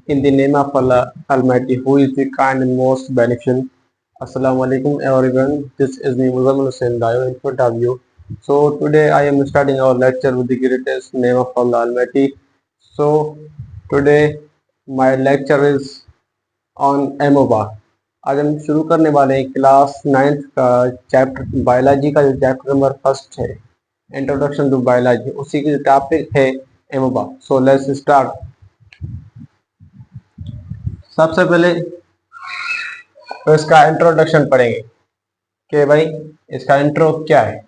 In the name of Allah Almighty, who is the kind and most beneficent. Assalamu alaikum everyone. This is me Muzammil Hussain Dayo in front of you. So today I am starting our lecture with the greatest name of Allah Almighty. So today my lecture is on amoeba. आज हम शुरू करने वाले हैं class 9th का chapter biology का जो chapter number first है इंट्रोडक्शन टू बायोलॉजी, उसी की जो टॉपिक है एमोबा. So let's start. सबसे पहले तो इसका इंट्रोडक्शन पढ़ेंगे कि भाई इसका इंट्रो क्या है.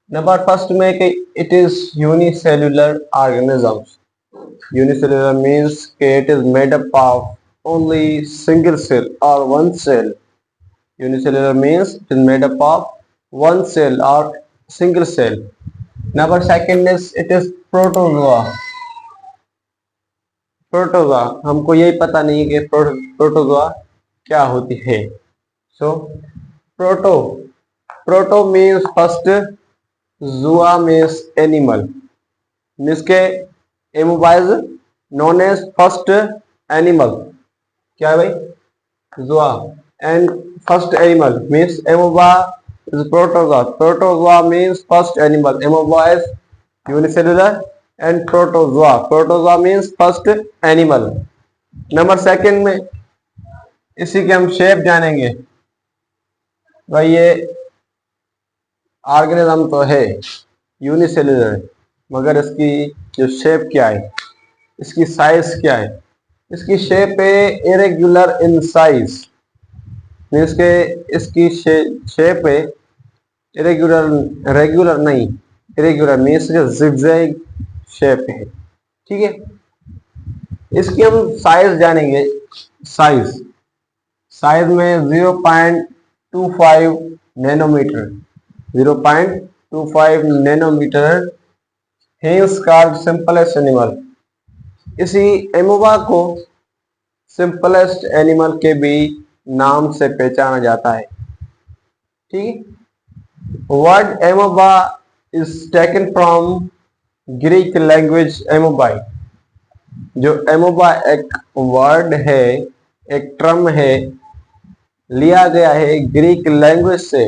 नंबर फर्स्ट में कि it is unicellular organisms. Unicellular means कि it is made up of only single cell और one cell. Unicellular means it is made up of one cell और single cell. Number second is it is protozoa. Protozoa हमको यही पता नहीं है कि protozoa क्या होती है. So proto means first, zoa means animal. Means के amoeba is known as first animal. क्या है भाई? Zoa. And first animal means amoeba is protozoa. Protozoa means first animal. Amoeba is unicellular and protozoa means first animal. Number second में इसी के हम shape जानेंगे. भाई ये ऑर्गेनिज्म तो है यूनिसेल्युलर, मगर इसकी जो शेप क्या है, इसकी साइज क्या है. इसकी शेप है इरेगुलर इन साइज. मीन्स के इसकी शेप है रेगुलर नहीं, इरेगुलर मीन्स जिगजैग शेप है. ठीक है. इसकी हम साइज जानेंगे. साइज में 0.25 nanometre. 0.25 nanometre. Hence called simplest animal. इसी एमोबा को सिंपलेस्ट एनिमल के भी नाम से पहचाना जाता है. ठीक है. Word amoeba is taken from Greek language amoibe. जो एमोबा एक वर्ड है, एक टर्म है, लिया गया है ग्रीक लैंग्वेज से.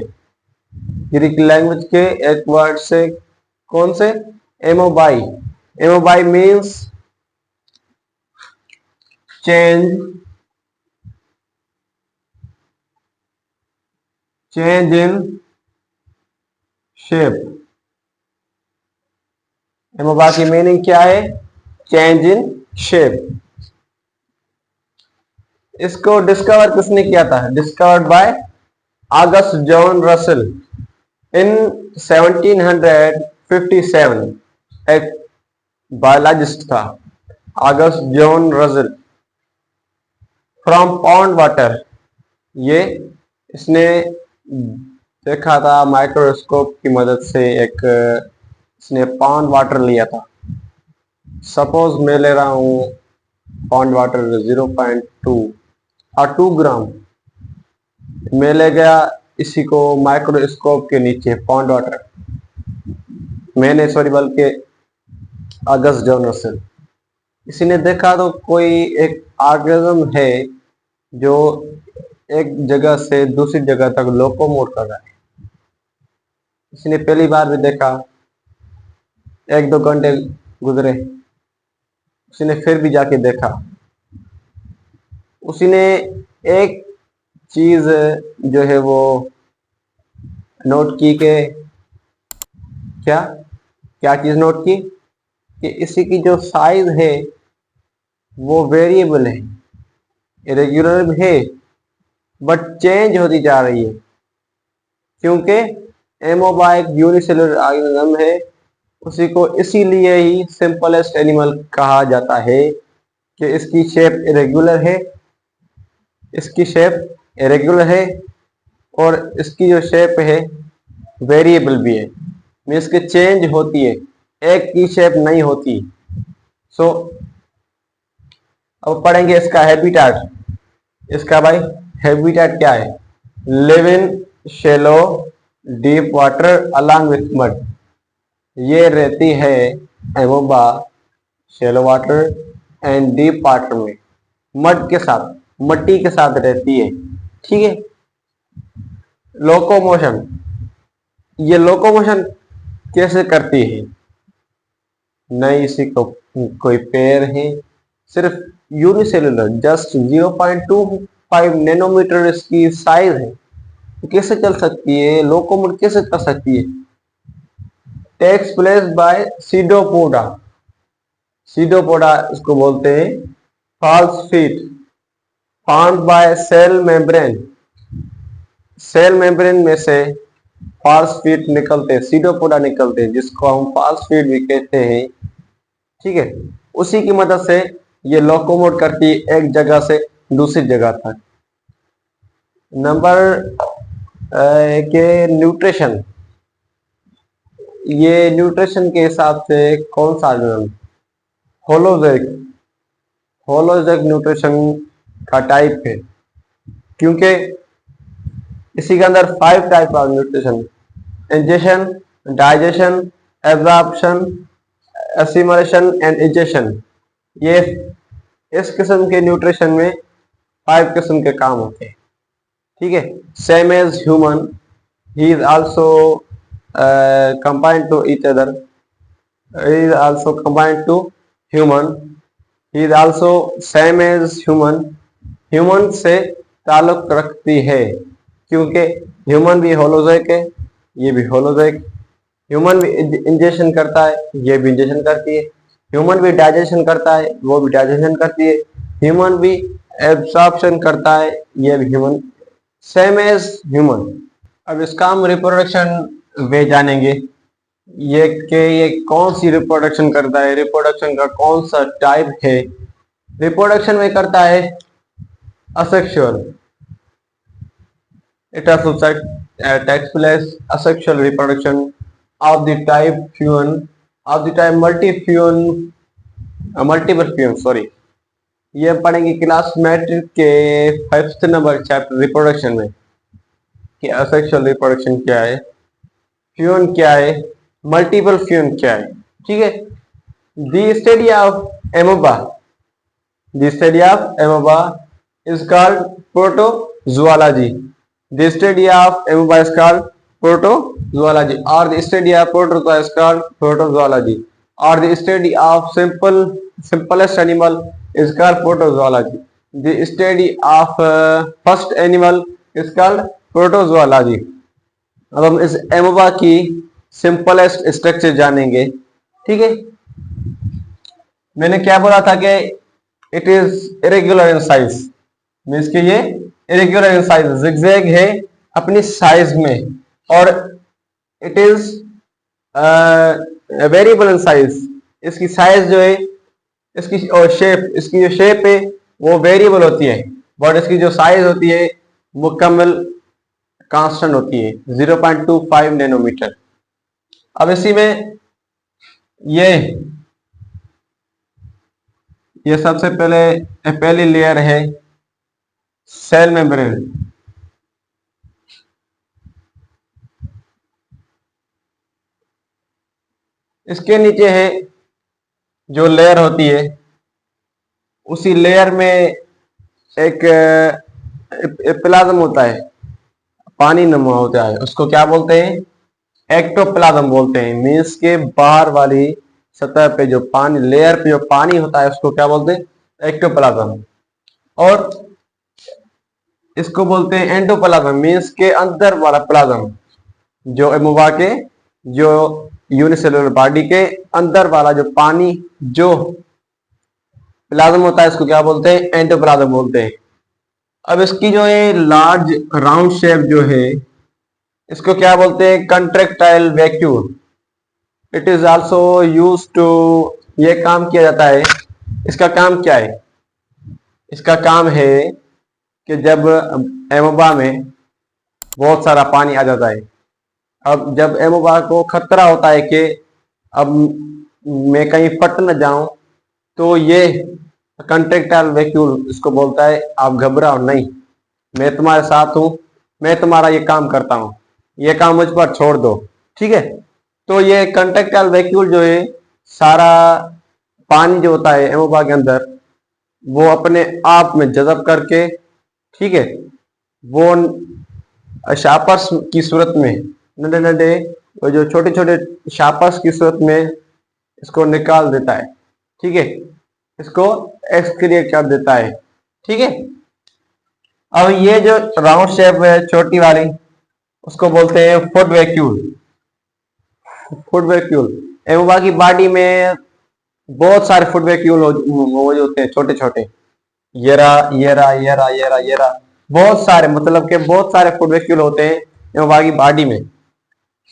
ग्रीक लैंग्वेज के एक वर्ड से. कौन से? Amoibe. Amoibe means change in shape. Amoeba की मीनिंग क्या है? Change in shape. इसको डिस्कवर किसने किया था? Discovered by August John Russell in 1757. एक बायोलॉजिस्ट था August John Russell. From pond water. ये इसने देखा था माइक्रोस्कोप की मदद से. इसने पॉन्ड वाटर लिया था. सपोज मैं ले रहा हूं पॉन्ड वाटर 0.2 और 2 ग्राम. मैं ले गया इसी को माइक्रोस्कोप के नीचे पॉन्ड वाटर. मैंने सॉरी बल्कि ऑगस्ट जॉन रसेल इसी ने देखा तो कोई एक ऑर्गेनिज्म है जो एक जगह से दूसरी जगह तक लोकोमोट कर रहा है. इसने पहली बार भी देखा. 1-2 घंटे गुजरे. उसने फिर भी जाके देखा. उसने एक चीज जो है वो नोट की के क्या चीज नोट की कि इसी की जो साइज है वो वेरिएबल है, इरेगुलर भी है, बट चेंज होती जा रही है. क्योंकि एमोबा एक यूनिसेलुलर ऑर्गेनिज्म है. उसी को इसीलिए ही सिंपलेस्ट एनिमल कहा जाता है कि इसकी शेप इरेगुलर है. इसकी शेप इरेगुलर है और इसकी जो शेप है वेरिएबल भी है. मीन्स कि चेंज होती है, एक की शेप नहीं होती. सो अब पढ़ेंगे इसका हैबिटेट. इसका भाई हैबिटेट क्या है? Live in shallow deep water along with mud. ये रहती है amoeba shallow water and deep water में. मड के साथ, मट्टी के साथ रहती है। ठीक है। लोकोमोशन, ये लोकोमोशन कैसे करती है? नहीं इसी को कोई पैर है, सिर्फ यूनिसेलुलर, जस्ट 0.25 नैनोमीटर इसकी साइज है। तो कैसे चल सकती है, लोकोमोट कैसे कर सकती है? Takes place by pseudopodia, pseudopodia इसको बोलते हैं। False feet found by cell membrane, cell membrane में से फॉल्स फीट निकलते हैं, सीडोपोडा निकलते हैं, जिसको हम फॉल्स फीट भी कहते हैं। ठीक है। उसी की मदद से ये लोकोमोट करती है एक जगह से दूसरी जगह तक। नंबर के न्यूट्रिशन, ये न्यूट्रिशन के हिसाब से कौन सा होलोजैक, होलोजैक न्यूट्रिशन का टाइप है, क्योंकि इसी के अंदर 5 type of nutrition, ingestion, digestion, absorption, assimilation and ingestion. ये इस किस्म के न्यूट्रिशन में 5 किस्म के काम होते हैं। ठीक है। Same as human, he is also combined to each other, he is also combined to human, he is also same as human, human से ताल्लुक रखती है, क्योंकि ह्यूमन भी होलोजैक है, ये भी होलोजैक। ह्यूमन भी इंजेक्शन करता है, ये भी इंजेक्शन करती है। ह्यूमन भी डाइजेशन करता है, वो भी डाइजेशन करती है। ह्यूमन भी एब्सॉर्प्शन करता है, ये भी ह्यूमन, सेम एज ह्यूमन। अब इसका हम रिप्रोडक्शन वे जानेंगे, ये कौन सी रिप्रोडक्शन करता है, रिप्रोडक्शन का कौन सा टाइप है। रिप्रोडक्शन में करता है asexual, it also takes place asexual reproduction of the type fusion, of the type multiple fusion, sorry। ये पढ़ेंगे क्लास मैट्रिक के 5th नंबर चैप्टर रिप्रोडक्शन में कि असेक्सुअल रिप्रोडक्शन क्या है, फ्यूजन क्या है, मल्टीपल फ्यूजन क्या है। ठीक है। The study of amoeba, the study of amoeba is called protozoology, the study of amoeba is called protozoology, और the study of protozoa is called protozoology, और the study of simplest animal is called protozoology, the study of first animal is called protozoology। अब हम इस amoeba की simplest structure जानेंगे। ठीक है। मैंने क्या बोला था कि it is irregular in size, means कि ये इरेगुलर इन साइज, जिगजैग है अपनी साइज में, और it is variable in size, इसकी साइज जो है, इसकी शेप, इसकी जो शेप है वो वेरिएबल होती है, बट इसकी जो साइज होती है मुकम्मल कांस्टेंट होती है, 0.25 नैनोमीटर। अब इसी में ये सबसे पहली लेयर है सेल मेम्ब्रेन। इसके नीचे है जो लेयर होती है, उसी लेयर में एक प्लाज्म होता है, पानी नुमा होता है, उसको क्या बोलते हैं, एक्टोप्लाज्म बोलते हैं। मीन्स के बाहर वाली सतह पे जो पानी, लेयर पे जो पानी होता है उसको क्या बोलते हैं, एक्टोप्लाज्म। और इसको बोलते हैं एंडोप्लाज्म, मीन्स के अंदर वाला प्लाज्म, जो एमोबा के जो यूनिसेलुलर बॉडी के अंदर वाला जो पानी जो प्लाज्म होता है, इसको क्या बोलते हैं, एंडोप्लाज्म बोलते हैं। अब इसकी जो है लार्ज राउंड शेप जो है, इसको क्या बोलते हैं, contractile vacuole. It is also used to, ये काम किया जाता है। इसका काम क्या है, इसका काम है कि जब एमोबा में बहुत सारा पानी आ जाता है, अब जब एमोबा को खतरा होता है कि अब मैं कहीं फट न जाऊं, तो ये कंट्रैक्टाइल वैक्यूल इसको बोलता है आप घबराओ नहीं, मैं तुम्हारे साथ हूं, मैं तुम्हारा ये काम करता हूं, ये काम मुझ पर छोड़ दो। ठीक है। तो ये कंट्रैक्टाइल वैक्यूल जो है, सारा पानी जो होता है एमोबा के अंदर, वो अपने आप में जज़ब करके, ठीक है, वो शापर्स की सूरत में, नन्हे नन्हे वो जो छोटे छोटे शापर्स की सूरत में इसको निकाल देता है, ठीक है, इसको एक्सक्रिएट कर देता है, ठीक है। अब ये जो राउंड शेप है छोटी वाली, उसको बोलते हैं foot vacuole. Foot vacuole amoeba की बॉडी में बहुत सारे फुट वैक्यूल मौजूद होते हैं, छोटे छोटे, ये रहा, बहुत सारे, मतलब कि बहुत सारे फुट वैक्यूल होते हैं एमोबा की बॉडी में।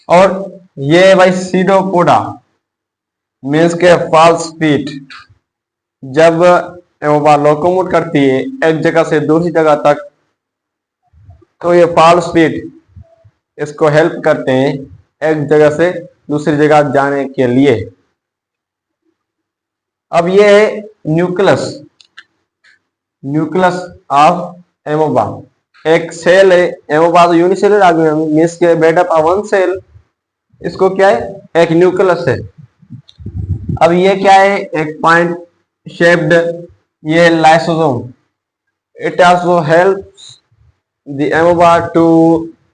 और ये भाई सीडोपोडा मीन्स के फॉल्स फीट, जब एमोबा लोकोमोट करती है एक जगह से दूसरी जगह तक, तो ये फॉल्स फीट इसको हेल्प करते हैं एक जगह से दूसरी जगह जाने के लिए। अब ये है न्यूक्लियस, न्यूक्लियस ऑफ एमोबा। एक सेल है एमोबा, तो यूनिसेलुलर ऑर्गेनिज्म मींस के made up of one cell, इसको क्या है, एक न्यूक्लियस है। अब ये क्या है, एक पॉइंट शेप्ड, ये lysosome. It also helps the amoeba to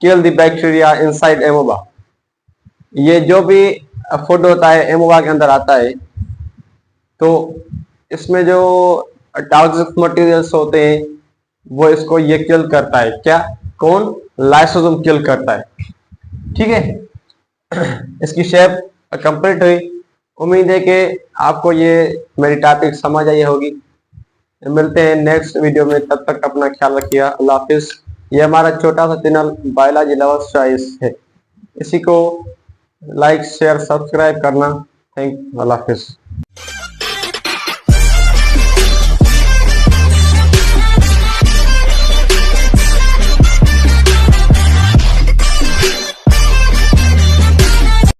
kill the bacteria inside amoeba. ये जो भी फूड होता है एमोबा के अंदर आता है, तो इसमें जो टॉक्सिक मटेरियल्स होते हैं वो इसको ये किल करता है। क्या, कौन, लाइसोसोम किल करता है, ठीक है। इसकी शेप कंप्लीट हुई। उम्मीद है कि आपको ये मेरी टॉपिक समझ आई होगी। मिलते हैं नेक्स्ट वीडियो में, तब तक अपना ख्याल रखिए। अल्लाह हाफिज। ये हमारा छोटा सा चैनल बायोलॉजी लवर्स चॉइस है, इसी को लाइक शेयर सब्सक्राइब करना। थैंक, अल्लाह हाफिज।